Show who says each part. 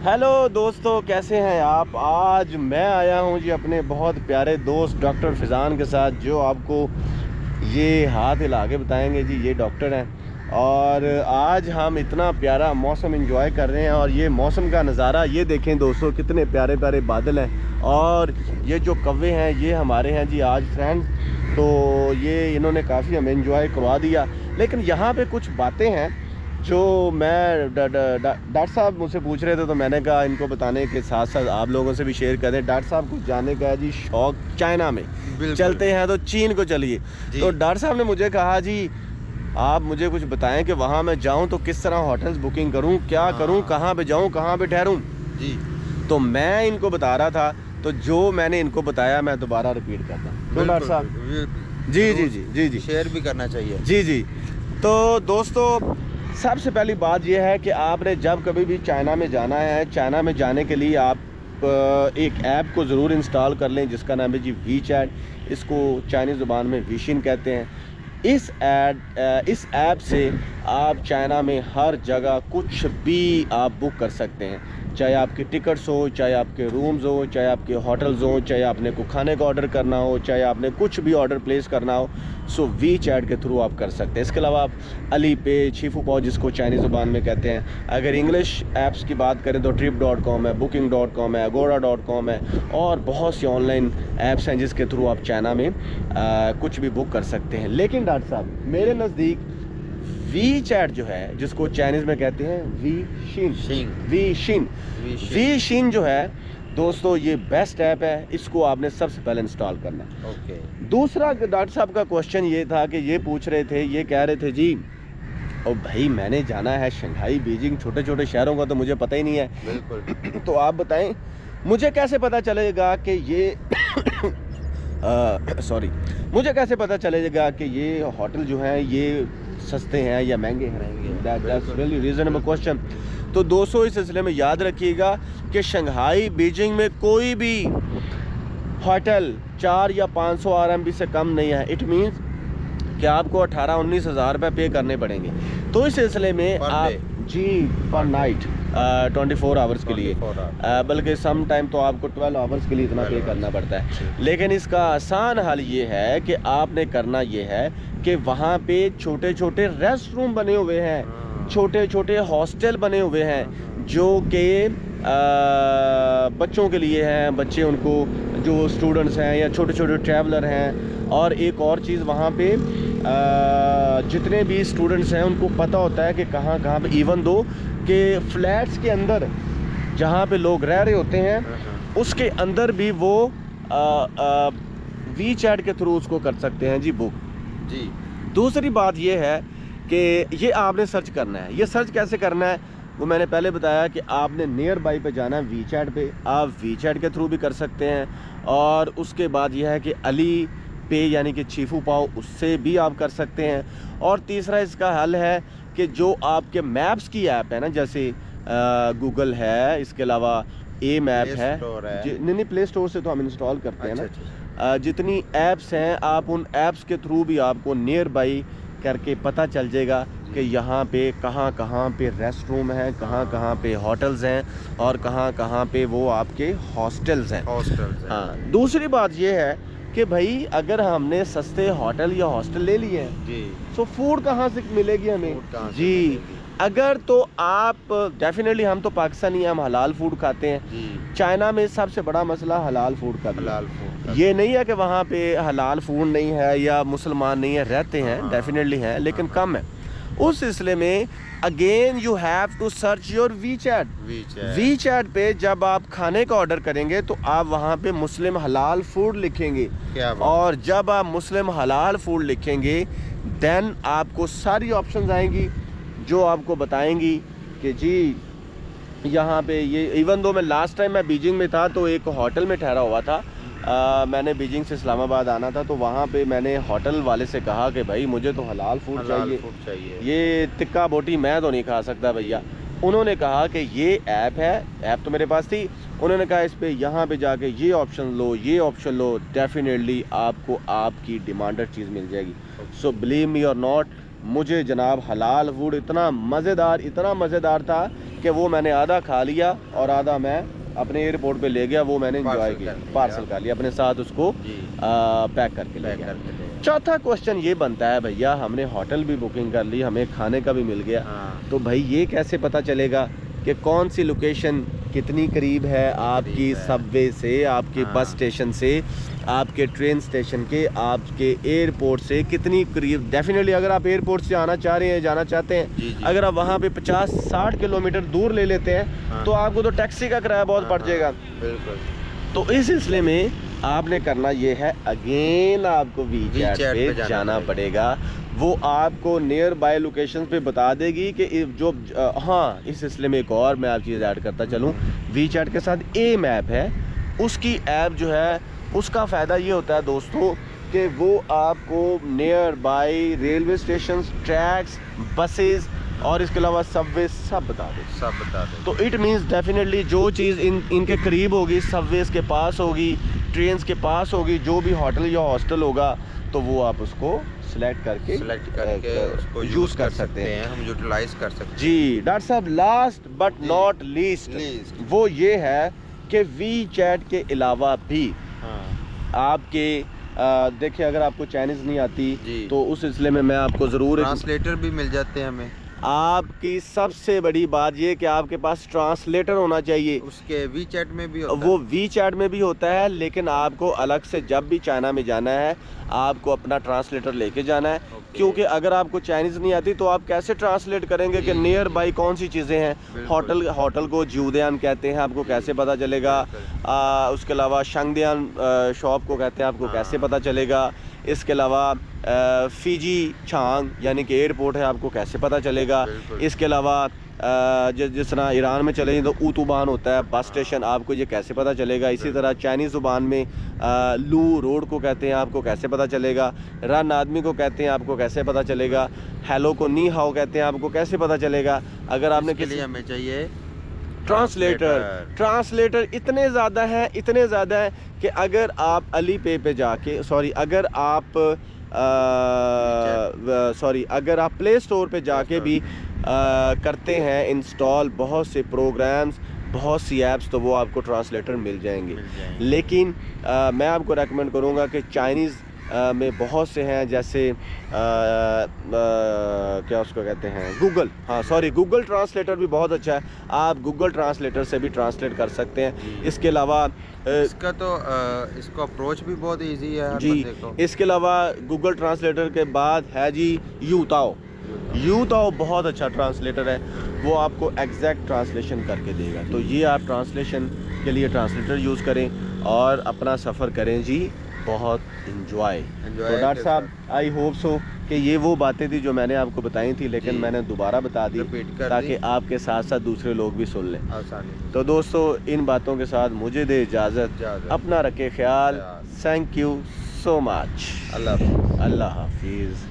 Speaker 1: Hello दोस्तों, कैसे हैं आप। आज मैं आया हूं जी अपने बहुत प्यारे दोस्त डॉक्टर फिज़ान के साथ, जो आपको ये हाथ हिला के बताएंगे जी ये डॉक्टर हैं। और आज हम इतना प्यारा मौसम एंजॉय कर रहे हैं, और ये मौसम का नज़ारा ये देखें दोस्तों, कितने प्यारे प्यारे बादल हैं। और ये जो कौवे हैं ये हमारे हैं जी आज फ्रेंड्स, तो ये इन्होंने काफ़ी हमें एंजॉय करवा दिया। लेकिन यहाँ पे कुछ बातें हैं जो मैं डॉक्टर साहब मुझसे पूछ रहे थे, तो मैंने कहा इनको बताने के साथ साथ आप लोगों से भी शेयर कर दें। डॉक्टर साहब कुछ जाने का है जी शौक चाइना में, चलते हैं तो चीन को चलिए। तो डॉक्टर साहब ने मुझे कहा जी आप मुझे कुछ बताएं कि वहाँ मैं जाऊँ तो किस तरह होटल्स बुकिंग करूँ, क्या करूँ, कहाँ पे जाऊँ, कहाँ पे ठहरूँ जी। तो मैं इनको बता रहा था, तो जो मैंने इनको बताया मैं दोबारा रिपीट करता हूँ। तो डॉक्टर साहब जी जी जी जी जी
Speaker 2: शेयर भी करना चाहिए
Speaker 1: जी जी। तो दोस्तों सबसे पहली बात यह है कि आपने जब कभी भी चाइना में जाना है, चाइना में जाने के लिए आप एक ऐप को ज़रूर इंस्टॉल कर लें जिसका नाम है जी वीचैट। इसको चाइनीज़ ज़ुबान में विशिन कहते हैं। इस ऐप से आप चाइना में हर जगह कुछ भी आप बुक कर सकते हैं, चाहे आपकी टिकट्स हो, चाहे आपके रूम्स हो, चाहे आपके होटल्स हो, चाहे आपने को खाने का ऑर्डर करना हो, चाहे आपने कुछ भी ऑर्डर प्लेस करना हो, सो वीचैट के थ्रू आप कर सकते हैं। इसके अलावा आप अली पे, छीफू जिसको चाइनीज़ ज़ुबान में कहते हैं। अगर इंग्लिश ऐप्स की बात करें तो trip.com है, booking.com है, agoda.com है, और बहुत सी ऑनलाइन ऐप्स हैं जिसके थ्रू आप चाइना में कुछ भी बुक कर सकते हैं। लेकिन डॉक्टर साहब मेरे नज़दीक वीचैट जो है, जिसको चाइनीज़ में कहते हैं वीशिन जो है दोस्तों, ये बेस्ट ऐप है। इसको आपने सबसे पहले इंस्टॉल करना है।
Speaker 2: ओके।
Speaker 1: दूसरा डॉक्टर साहब का क्वेश्चन ये था कि ये पूछ रहे थे, ये कह रहे थे जी और भाई मैंने जाना है शंघाई, बीजिंग, छोटे छोटे शहरों का तो मुझे पता ही नहीं है।
Speaker 2: बिल्कुल।
Speaker 1: तो आप बताएं मुझे कैसे पता चलेगा कि ये मुझे कैसे पता चलेगा कि ये होटल जो हैं ये सस्ते हैं या महंगे हैं। That's really reasonable question. तो दोस्तों इस सिलसिले में याद रखिएगा कि शंघाई, बीजिंग में कोई भी होटल 4 या 500 RMB से कम नहीं है। इट मीन्स कि आपको 18-19 हज़ार रुपये पे करने पड़ेंगे। तो इस सिलसिले में आप जी पर नाइट 24 आवर्स के लिए, बल्कि सम टाइम तो आपको 12 आवर्स के लिए इतना पे करना पड़ता है। लेकिन इसका आसान हल ये है कि आपने करना ये है कि वहाँ पे छोटे छोटे रेस्ट रूम बने हुए हैं, छोटे छोटे हॉस्टल बने हुए हैं जो कि बच्चों के लिए हैं। बच्चे उनको जो स्टूडेंट्स हैं या छोटे छोटे ट्रैवलर हैं। और एक और चीज़ वहाँ पे जितने भी स्टूडेंट्स हैं उनको पता होता है कि कहाँ कहाँ पे, इवन दो कि फ्लैट्स के अंदर जहाँ पे लोग रह रहे होते हैं उसके अंदर भी वो वीचैट के थ्रू उसको कर सकते हैं जी बुक जी। दूसरी बात ये है कि ये आपने सर्च करना है। ये सर्च कैसे करना है वो मैंने पहले बताया कि आपने नियर बाई पे जाना है वीचैट पे। आप वीचैट के थ्रू भी कर सकते हैं। और उसके बाद यह है कि अली पे यानी कि छीफू पाओ, उससे भी आप कर सकते हैं। और तीसरा इसका हल है कि जो आपके मैप्स की ऐप है ना, जैसे गूगल है, इसके अलावा ए मैप है, नहीं प्ले स्टोर से तो हम इंस्टॉल करते हैं ना। जितनी ऐप्स हैं आप उन ऐप्स के थ्रू भी आपको नियर बाई करके पता चल जाएगा कि यहाँ पे कहाँ कहाँ पे रेस्ट रूम हैं, कहाँ कहाँ पे होटल्स हैं, और कहाँ कहाँ पे वो आपके हॉस्टल्स हैं। हाँ, दूसरी बात ये है कि भाई अगर हमने सस्ते होटल या हॉस्टल ले लिए हैं जी, तो फूड कहाँ से मिलेगी हमें जी। अगर तो आप डेफिनेटली, हम तो पाकिस्तानी हैं, हम हलाल फूड खाते हैं। चाइना में सबसे बड़ा मसला हलाल फूड का ये नहीं है कि वहाँ पे हलाल फूड नहीं है या मुसलमान नहीं है, रहते हैं, डेफिनेटली हैं, लेकिन कम है। उस सिलसिले में again you have to search your WeChat पे जब आप खाने का ऑर्डर करेंगे तो आप वहाँ पे मुस्लिम हलाल फूड लिखेंगे। और जब आप मुस्लिम हलाल फूड लिखेंगे देन आपको सारी ऑप्शंस आएंगी जो आपको बताएंगी कि जी यहाँ पे ये, इवन दो मैं लास्ट टाइम मैं बीजिंग में था तो एक होटल में ठहरा हुआ था। मैंने बीजिंग से इस्लामाबाद आना था, तो वहाँ पे मैंने होटल वाले से कहा कि भाई मुझे तो हलाल फूड चाहिए, ये टिक्का बोटी मैं तो नहीं खा सकता भैया। उन्होंने कहा कि ये ऐप है, ऐप तो मेरे पास थी, उन्होंने कहा इस पे यहाँ पे जाके ये ऑप्शन लो, ये ऑप्शन लो, डेफिनेटली आपको आपकी डिमांडेड चीज़ मिल जाएगी। सो बिलीव मी और नॉट, मुझे जनाब हलाल फूड इतना मज़ेदार था कि वो मैंने आधा खा लिया और आधा मैं अपने एयरपोर्ट पे ले गया, वो मैंने एंजॉय किया, पार्सल कर लिया अपने साथ, उसको पैक करके ले गया। चौथा क्वेश्चन ये बनता है भैया हमने होटल भी बुकिंग कर ली, हमें खाने का भी मिल गया, तो भाई ये कैसे पता चलेगा कि कौन सी लोकेशन कितनी करीब है आपकी सबवे से, आपके बस स्टेशन से, आपके ट्रेन स्टेशन के, आपके एयरपोर्ट से कितनी करीब। डेफिनेटली अगर आप एयरपोर्ट से आना चाह रहे हैं, जाना चाहते हैं, अगर आप वहाँ पे 50-60 किलोमीटर दूर ले लेते हैं तो आपको तो टैक्सी का किराया बहुत पड़ जाएगा। बिल्कुल। तो इस सिलसिले में आपने करना ये है, अगेन आपको वीचैट पे जाना पड़ेगा। वो आपको नियर बाय लोकेशन पे बता देगी कि जो हाँ, इस सिलसिले में एक और मैं आप चीज़ ऐड करता चलूँ, वीचैट के साथ ए मैप है, उसकी ऐप जो है उसका फ़ायदा ये होता है दोस्तों कि वो आपको near by railway station, tracks, buses और इसके अलावा सबवे सब बता दे। तो इट मीन्स डेफिनेटली जो चीज़ इनके करीब होगी, सबवेज के पास होगी, ट्रेन्स के पास होगी, जो भी होटल या हॉस्टल होगा, तो वो आप उसको सिलेक्ट करके उसको यूज़ कर सकते हैं, हम यूटिलाइज कर सकते हैं। जी डॉक्टर साहब, लास्ट बट नॉट लीस्ट वो ये है कि वीचैट के अलावा भी आपके देखिए अगर आपको चाइनीज़ नहीं आती तो उस सिलसिले में मैं आपको ज़रूर
Speaker 2: ट्रांसलेटर भी मिल जाते हैं हमें।
Speaker 1: आपकी सबसे बड़ी बात ये कि आपके पास ट्रांसलेटर होना चाहिए।
Speaker 2: उसके वीचैट में भी होता
Speaker 1: वो वीचैट में भी होता है, लेकिन आपको अलग से जब भी चाइना में जाना है आपको अपना ट्रांसलेटर लेके जाना है, क्योंकि अगर आपको चाइनीज़ नहीं आती तो आप कैसे ट्रांसलेट करेंगे कि नियर बाई कौन सी चीज़ें हैं। होटल को ज्यूदियान कहते हैं, आपको कैसे पता चलेगा। उसके अलावा शंगदियान शॉप को कहते हैं, आपको कैसे पता चलेगा। इसके अलावा फिजी चांग यानी कि एयरपोर्ट है, आपको कैसे पता चलेगा। इसके अलावा जिस तरह ईरान में चले तो ऊतुबान होता है बस स्टेशन, आपको ये कैसे पता चलेगा। इसी तरह चाइनीज़ ज़ुबान में लू रोड को कहते हैं, आपको कैसे पता चलेगा। रन आदमी को कहते हैं, आपको कैसे पता चलेगा। हेलो को नी हाओ कहते हैं, आपको कैसे पता चलेगा। अगर आपने
Speaker 2: किसी लिए हमें चाहिए
Speaker 1: ट्रांसलेटर इतने ज़्यादा हैं कि अगर आप अली पे जाके अगर आप प्ले स्टोर पे जाके भी करते हैं इंस्टॉल बहुत से प्रोग्राम्स, बहुत सी ऐप्स, तो वो आपको ट्रांसलेटर मिल जाएंगे। लेकिन मैं आपको रेकमेंड करूँगा कि चाइनीज़ में बहुत से हैं, जैसे क्या उसको कहते हैं गूगल ट्रांसलेटर भी बहुत अच्छा है, आप गूगल ट्रांसलेटर से भी ट्रांसलेट कर सकते हैं। इसके अलावा
Speaker 2: इसको अप्रोच भी बहुत इजी है
Speaker 1: जी। इसके अलावा गूगल ट्रांसलेटर के बाद है जी यूताओ बहुत अच्छा ट्रांसलेटर है, वो आपको एग्जैक्ट ट्रांसलेशन करके देगा। तो ये आप ट्रांसलेशन के लिए ट्रांसलेटर यूज़ करें और अपना सफ़र करें जी बहुत इंजॉय। तो डॉक्टर साहब आई होप सो कि ये वो बातें थी जो मैंने आपको बताई थी, लेकिन मैंने दोबारा बता दी ताकि आपके साथ साथ दूसरे लोग भी सुन लें। तो दोस्तों इन बातों के साथ मुझे दे इजाज़त, अपना रखे ख्याल। Thank you so much.
Speaker 2: अल्लाह
Speaker 1: हाफिज़।